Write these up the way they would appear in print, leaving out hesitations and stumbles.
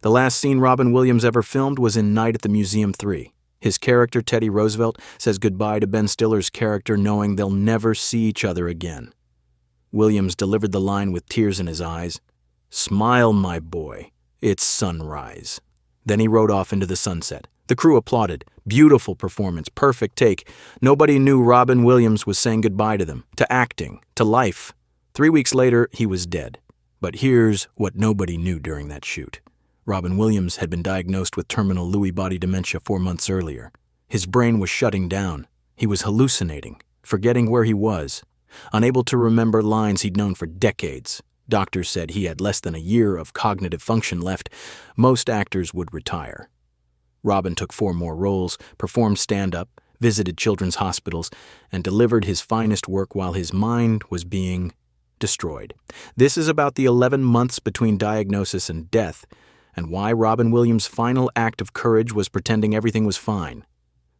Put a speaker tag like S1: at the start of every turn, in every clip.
S1: The last scene Robin Williams ever filmed was in Night at the Museum 3. His character, Teddy Roosevelt, says goodbye to Ben Stiller's character knowing they'll never see each other again. Williams delivered the line with tears in his eyes. "Smile, my boy. It's sunrise." Then he rode off into the sunset. The crew applauded. Beautiful performance, perfect take. Nobody knew Robin Williams was saying goodbye to them, to acting, to life. 3 weeks later, he was dead. But here's what nobody knew during that shoot. Robin Williams had been diagnosed with terminal Lewy Body Dementia 4 months earlier. His brain was shutting down. He was hallucinating, forgetting where he was, unable to remember lines he'd known for decades. Doctors said he had less than a year of cognitive function left. Most actors would retire. Robin took 4 more roles, performed stand-up, visited children's hospitals, and delivered his finest work while his mind was being destroyed. This is about the 11 months between diagnosis and death, and why Robin Williams' final act of courage was pretending everything was fine.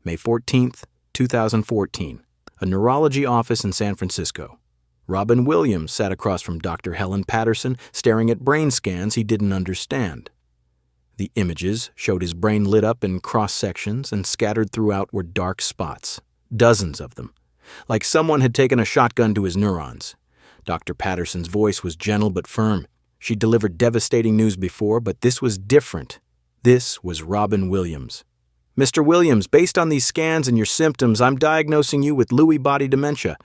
S1: May 14th, 2014, a neurology office in San Francisco. Robin Williams sat across from Dr. Helen Patterson, staring at brain scans he didn't understand. The images showed his brain lit up in cross-sections, and scattered throughout were dark spots, dozens of them, like someone had taken a shotgun to his neurons. Dr. Patterson's voice was gentle but firm. She delivered devastating news before, but this was different. This was Robin Williams. "Mr. Williams, based on these scans and your symptoms, I'm diagnosing you with Lewy Body Dementia.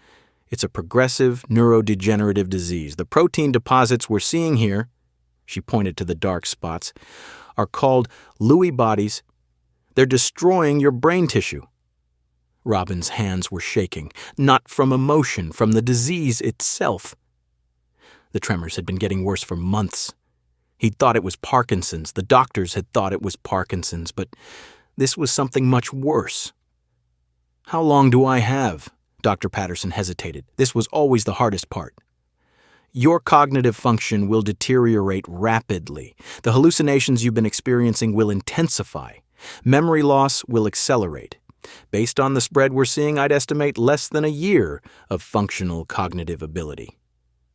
S1: It's a progressive neurodegenerative disease. The protein deposits we're seeing here," she pointed to the dark spots, "are called Lewy bodies. They're destroying your brain tissue." Robin's hands were shaking, not from emotion, from the disease itself. The tremors had been getting worse for months. He'd thought it was Parkinson's. The doctors had thought it was Parkinson's, but this was something much worse. "How long do I have?" Dr. Patterson hesitated. This was always the hardest part. "Your cognitive function will deteriorate rapidly. The hallucinations you've been experiencing will intensify. Memory loss will accelerate. Based on the spread we're seeing, I'd estimate less than a year of functional cognitive ability.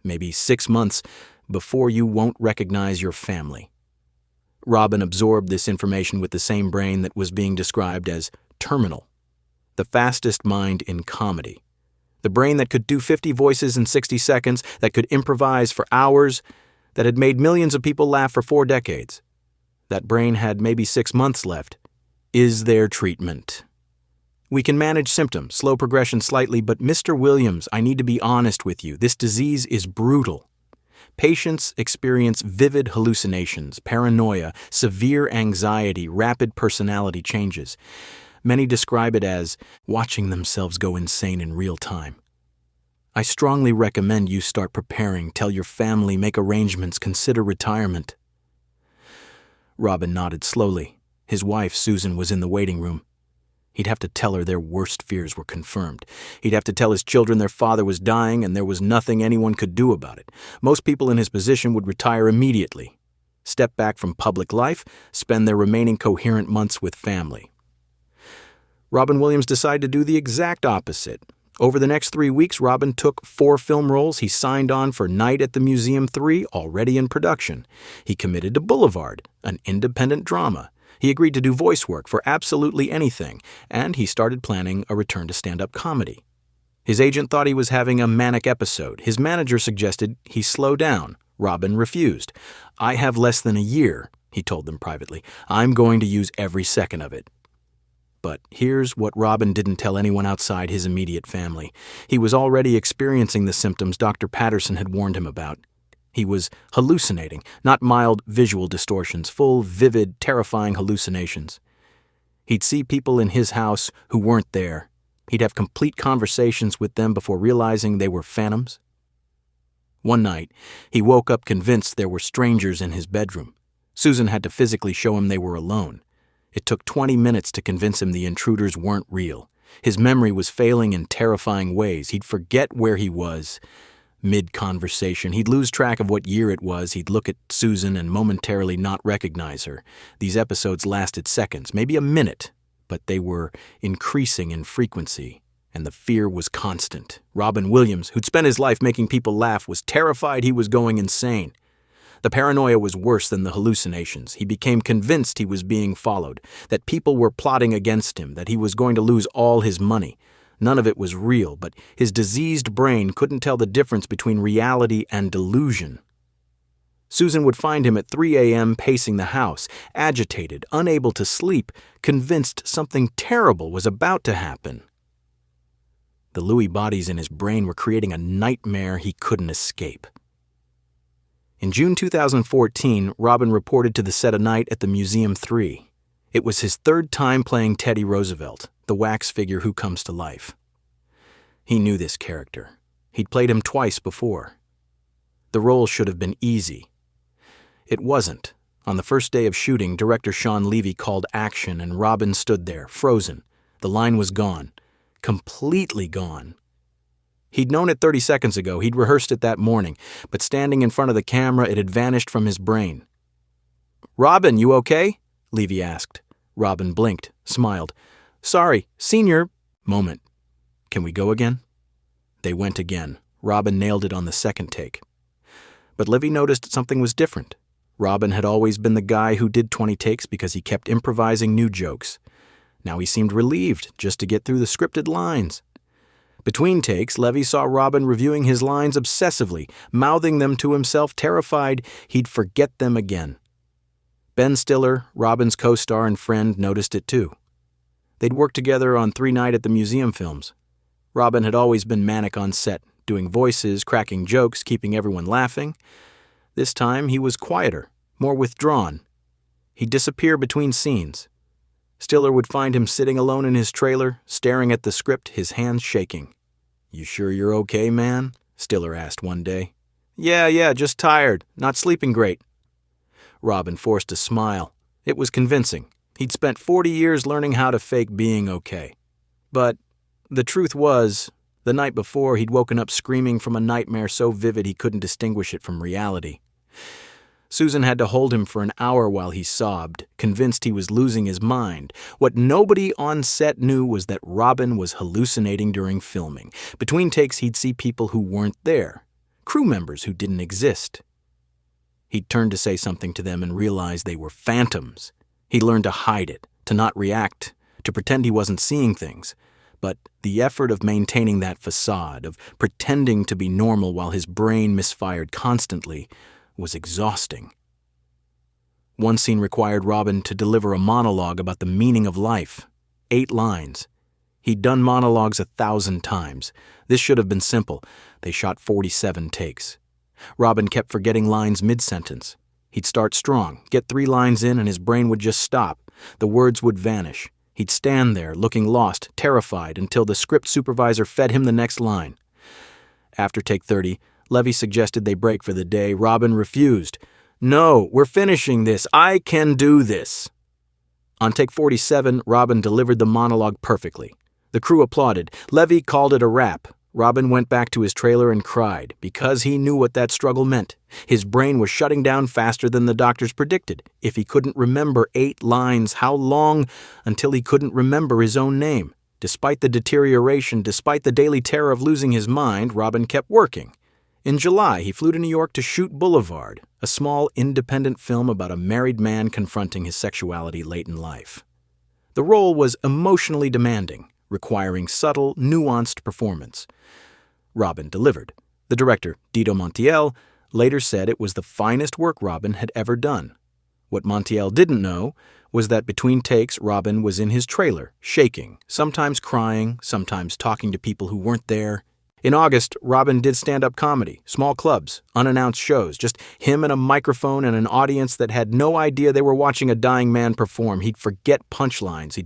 S1: Maybe 6 months before you won't recognize your family." Robin absorbed this information with the same brain that was being described as terminal. The fastest mind in comedy. The brain that could do 50 voices in 60 seconds, that could improvise for hours, that had made millions of people laugh for 4 decades. That brain had maybe 6 months left. Is there treatment? "We can manage symptoms, slow progression slightly, but Mr. Williams, I need to be honest with you. This disease is brutal. Patients experience vivid hallucinations, paranoia, severe anxiety, rapid personality changes. Many describe it as watching themselves go insane in real time. I strongly recommend you start preparing, tell your family, make arrangements, consider retirement." Robin nodded slowly. His wife, Susan, was in the waiting room. He'd have to tell her their worst fears were confirmed. He'd have to tell his children their father was dying and there was nothing anyone could do about it. Most people in his position would retire immediately, step back from public life, spend their remaining coherent months with family. Robin Williams decided to do the exact opposite. Over the next 3 weeks, Robin took 4 film roles. He signed on for Night at the Museum 3, already in production. He committed to Boulevard, an independent drama. He agreed to do voice work for absolutely anything, and he started planning a return to stand-up comedy. His agent thought he was having a manic episode. His manager suggested he slow down. Robin refused. "I have less than a year," he told them privately. "I'm going to use every second of it." But here's what Robin didn't tell anyone outside his immediate family. He was already experiencing the symptoms Dr. Patterson had warned him about. He was hallucinating, not mild visual distortions, full, vivid, terrifying hallucinations. He'd see people in his house who weren't there. He'd have complete conversations with them before realizing they were phantoms. One night, he woke up convinced there were strangers in his bedroom. Susan had to physically show him they were alone. It took 20 minutes to convince him the intruders weren't real. His memory was failing in terrifying ways. He'd forget where he was. Mid-conversation, he'd lose track of what year it was. He'd look at Susan and momentarily not recognize her. These episodes lasted seconds, maybe a minute, but they were increasing in frequency, and the fear was constant. Robin Williams, who'd spent his life making people laugh, was terrified he was going insane. The paranoia was worse than the hallucinations. He became convinced he was being followed, that people were plotting against him, that he was going to lose all his money. None of it was real, but his diseased brain couldn't tell the difference between reality and delusion. Susan would find him at 3 a.m. pacing the house, agitated, unable to sleep, convinced something terrible was about to happen. The Lewy bodies in his brain were creating a nightmare he couldn't escape. In June 2014, Robin reported to the set a night at the Museum 3. It was his third time playing Teddy Roosevelt, the wax figure who comes to life. He knew this character. He'd played him twice before. The role should have been easy. It wasn't. On the first day of shooting, director Sean Levy called action and Robin stood there, frozen. The line was gone. Completely gone. He'd known it 30 seconds ago. He'd rehearsed it that morning, but standing in front of the camera, it had vanished from his brain. "Robin, you okay?" Levy asked. Robin blinked, smiled. "Sorry, senior." Moment. "Can we go again?" They went again. Robin nailed it on the second take. But Levy noticed something was different. Robin had always been the guy who did 20 takes because he kept improvising new jokes. Now he seemed relieved just to get through the scripted lines. Between takes, Levy saw Robin reviewing his lines obsessively, mouthing them to himself, terrified he'd forget them again. Ben Stiller, Robin's co-star and friend, noticed it too. They'd worked together on 3 Night at the Museum films. Robin had always been manic on set, doing voices, cracking jokes, keeping everyone laughing. This time he was quieter, more withdrawn. He'd disappear between scenes. Stiller would find him sitting alone in his trailer, staring at the script, his hands shaking. "You sure you're okay, man?" Stiller asked one day. Yeah, just tired, not sleeping great." Robin forced a smile. It was convincing. He'd spent 40 years learning how to fake being okay. But the truth was, the night before he'd woken up screaming from a nightmare so vivid he couldn't distinguish it from reality. Susan had to hold him for an hour while he sobbed, convinced he was losing his mind. What nobody on set knew was that Robin was hallucinating during filming. Between takes, he'd see people who weren't there, crew members who didn't exist. He'd turn to say something to them and realize they were phantoms. He learned to hide it, to not react, to pretend he wasn't seeing things. But the effort of maintaining that facade, of pretending to be normal while his brain misfired constantly, was exhausting. One scene required Robin to deliver a monologue about the meaning of life. 8 lines. He'd done monologues 1,000 times. This should have been simple. They shot 47 takes. Robin kept forgetting lines mid-sentence. He'd start strong, get 3 lines in, and his brain would just stop. The words would vanish. He'd stand there, looking lost, terrified, until the script supervisor fed him the next line. After take 30, Levy suggested they break for the day. Robin refused. "No, we're finishing this. I can do this." On take 47, Robin delivered the monologue perfectly. The crew applauded. Levy called it a wrap. Robin went back to his trailer and cried, because he knew what that struggle meant. His brain was shutting down faster than the doctors predicted. If he couldn't remember 8 lines, how long until he couldn't remember his own name? Despite the deterioration, despite the daily terror of losing his mind, Robin kept working. In July, he flew to New York to shoot Boulevard, a small, independent film about a married man confronting his sexuality late in life. The role was emotionally demanding, requiring subtle, nuanced performance. Robin delivered. The director, Dito Montiel, later said it was the finest work Robin had ever done. What Montiel didn't know was that between takes, Robin was in his trailer, shaking, sometimes crying, sometimes talking to people who weren't there. In August, Robin did stand-up comedy, small clubs, unannounced shows, just him and a microphone and an audience that had no idea they were watching a dying man perform. He'd forget punchlines.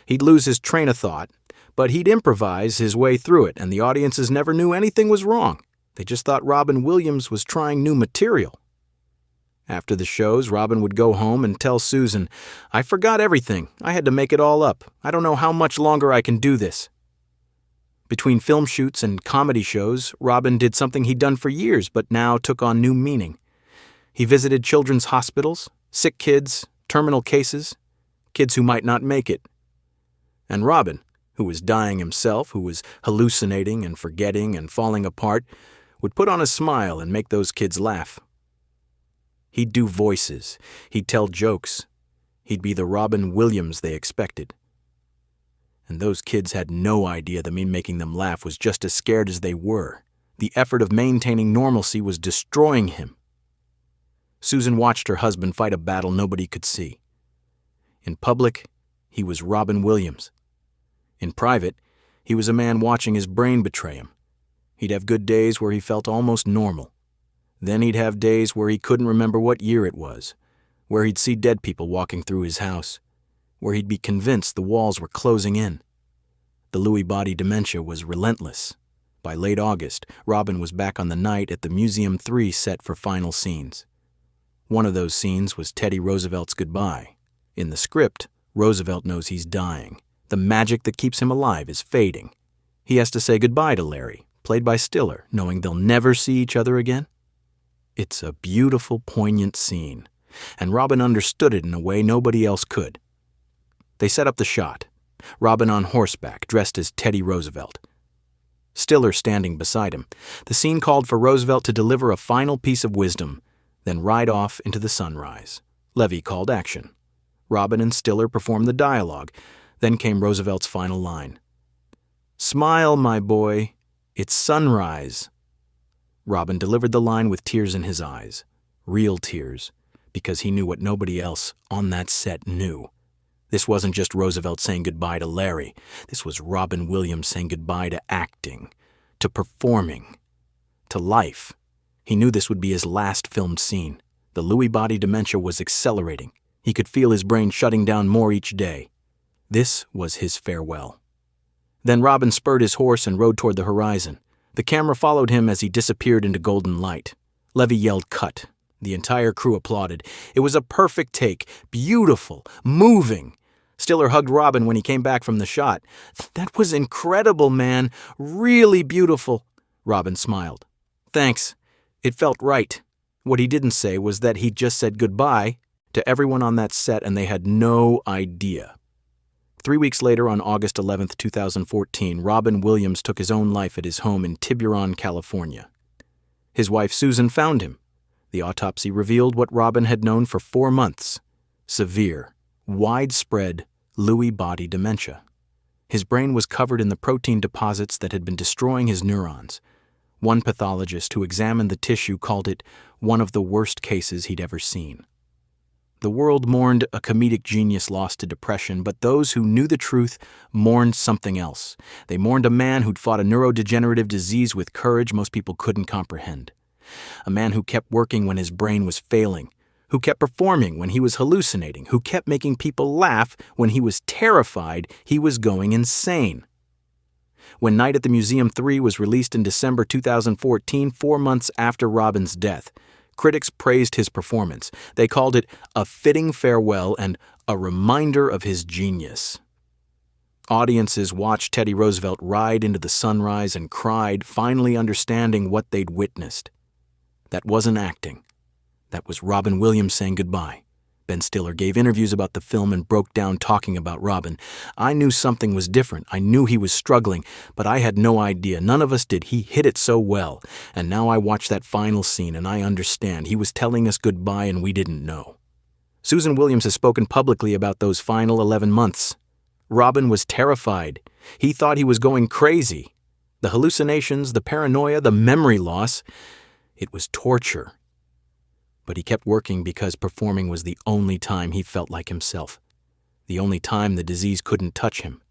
S1: He'd lose his train of thought, but he'd improvise his way through it, and the audiences never knew anything was wrong. They just thought Robin Williams was trying new material. After the shows, Robin would go home and tell Susan, "I forgot everything. I had to make it all up. I don't know how much longer I can do this." Between film shoots and comedy shows, Robin did something he'd done for years but now took on new meaning. He visited children's hospitals, sick kids, terminal cases, kids who might not make it. And Robin, who was dying himself, who was hallucinating and forgetting and falling apart, would put on a smile and make those kids laugh. He'd do voices. He'd tell jokes. He'd be the Robin Williams they expected. And those kids had no idea that me making them laugh was just as scared as they were. The effort of maintaining normalcy was destroying him. Susan watched her husband fight a battle nobody could see. In public, he was Robin Williams. In private, he was a man watching his brain betray him. He'd have good days where he felt almost normal. Then he'd have days where he couldn't remember what year it was, where he'd see dead people walking through his house, where he'd be convinced the walls were closing in. The Lewy Body Dementia was relentless. By late August, Robin was back on the night at the Museum 3 set for final scenes. One of those scenes was Teddy Roosevelt's goodbye. In the script, Roosevelt knows he's dying. The magic that keeps him alive is fading. He has to say goodbye to Larry, played by Stiller, knowing they'll never see each other again. It's a beautiful, poignant scene, and Robin understood it in a way nobody else could. They set up the shot. Robin on horseback, dressed as Teddy Roosevelt. Stiller standing beside him. The scene called for Roosevelt to deliver a final piece of wisdom, then ride off into the sunrise. Levy called action. Robin and Stiller performed the dialogue. Then came Roosevelt's final line. "Smile, my boy. It's sunrise." Robin delivered the line with tears in his eyes. Real tears, because he knew what nobody else on that set knew. This wasn't just Roosevelt saying goodbye to Larry. This was Robin Williams saying goodbye to acting, to performing, to life. He knew this would be his last filmed scene. The Lewy Body Dementia was accelerating. He could feel his brain shutting down more each day. This was his farewell. Then Robin spurred his horse and rode toward the horizon. The camera followed him as he disappeared into golden light. Levy yelled, "Cut." The entire crew applauded. It was a perfect take. Beautiful. Moving. Stiller hugged Robin when he came back from the shot. "That was incredible, man. Really beautiful." Robin smiled. "Thanks. It felt right." What he didn't say was that he'd just said goodbye to everyone on that set and they had no idea. 3 weeks later, on August 11, 2014, Robin Williams took his own life at his home in Tiburon, California. His wife Susan found him. The autopsy revealed what Robin had known for 4 months: severe, widespread Lewy Body Dementia. His brain was covered in the protein deposits that had been destroying his neurons. One pathologist who examined the tissue called it one of the worst cases he'd ever seen. The world mourned a comedic genius lost to depression, but those who knew the truth mourned something else. They mourned a man who'd fought a neurodegenerative disease with courage most people couldn't comprehend. A man who kept working when his brain was failing, who kept performing when he was hallucinating, who kept making people laugh when he was terrified he was going insane. When Night at the Museum 3 was released in December 2014, 4 months after Robin's death, critics praised his performance. They called it a fitting farewell and a reminder of his genius. Audiences watched Teddy Roosevelt ride into the sunrise and cried, finally understanding what they'd witnessed. That wasn't acting. That was Robin Williams saying goodbye. Ben Stiller gave interviews about the film and broke down talking about Robin. "I knew something was different. I knew he was struggling, but I had no idea. None of us did. He hit it so well. And now I watch that final scene and I understand. He was telling us goodbye and we didn't know." Susan Williams has spoken publicly about those final 11 months. Robin was terrified. He thought he was going crazy. The hallucinations, the paranoia, the memory loss. It was torture. But he kept working because performing was the only time he felt like himself. The only time the disease couldn't touch him.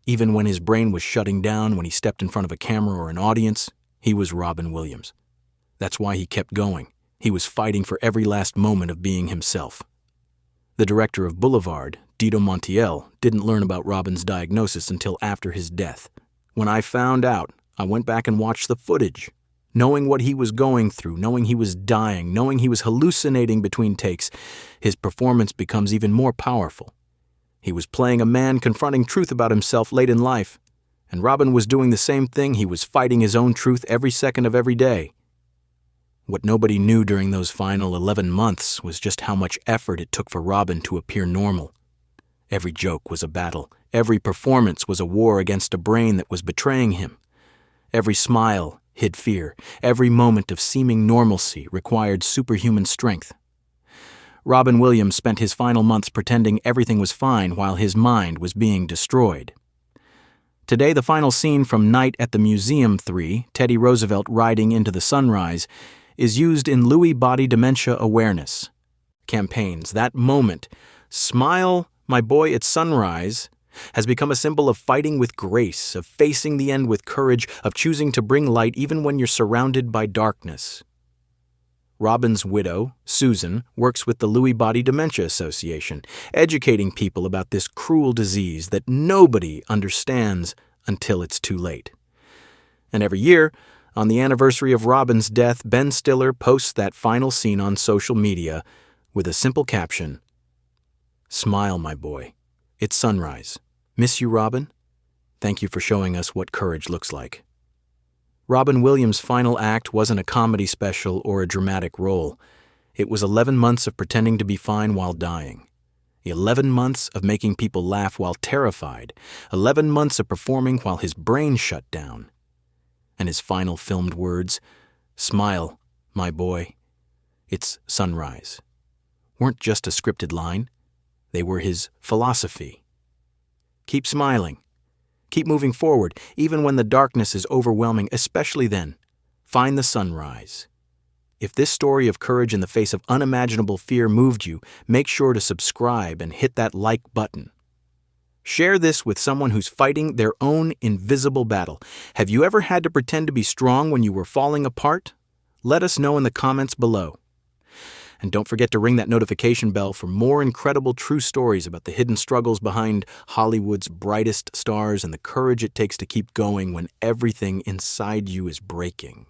S1: Even when his brain was shutting down, when he stepped in front of a camera or an audience, he was Robin Williams. That's why he kept going. He was fighting for every last moment of being himself. The director of Boulevard, Dito Montiel, didn't learn about Robin's diagnosis until after his death. When I found out, I went back and watched the footage. Knowing what he was going through, knowing he was dying, knowing he was hallucinating between takes, his performance becomes even more powerful. He was playing a man confronting truth about himself late in life, and Robin was doing the same thing. He was fighting his own truth every second of every day. What nobody knew during those final 11 months was just how much effort it took for Robin to appear normal. Every joke was a battle. Every performance was a war against a brain that was betraying him. Every smile hid fear. Every moment of seeming normalcy required superhuman strength. Robin Williams spent his final months pretending everything was fine while his mind was being destroyed. Today, the final scene from Night at the Museum 3, Teddy Roosevelt riding into the sunrise, is used in Lewy Body Dementia awareness campaigns. That moment, "Smile, my boy, it's sunrise," has become a symbol of fighting with grace, of facing the end with courage, of choosing to bring light even when you're surrounded by darkness. Robin's widow, Susan, works with the Lewy Body Dementia Association, educating people about this cruel disease that nobody understands until it's too late. And every year, on the anniversary of Robin's death, Ben Stiller posts that final scene on social media with a simple caption, "Smile, my boy. It's sunrise. Miss you, Robin? Thank you for showing us what courage looks like." Robin Williams' final act wasn't a comedy special or a dramatic role. It was 11 months of pretending to be fine while dying. 11 months of making people laugh while terrified. 11 months of performing while his brain shut down. And his final filmed words, "Smile, my boy. It's sunrise," weren't just a scripted line. They were his philosophy. Keep smiling. Keep moving forward, even when the darkness is overwhelming, especially then. Find the sunrise. If this story of courage in the face of unimaginable fear moved you, make sure to subscribe and hit that like button. Share this with someone who's fighting their own invisible battle. Have you ever had to pretend to be strong when you were falling apart? Let us know in the comments below. And don't forget to ring that notification bell for more incredible true stories about the hidden struggles behind Hollywood's brightest stars and the courage it takes to keep going when everything inside you is breaking.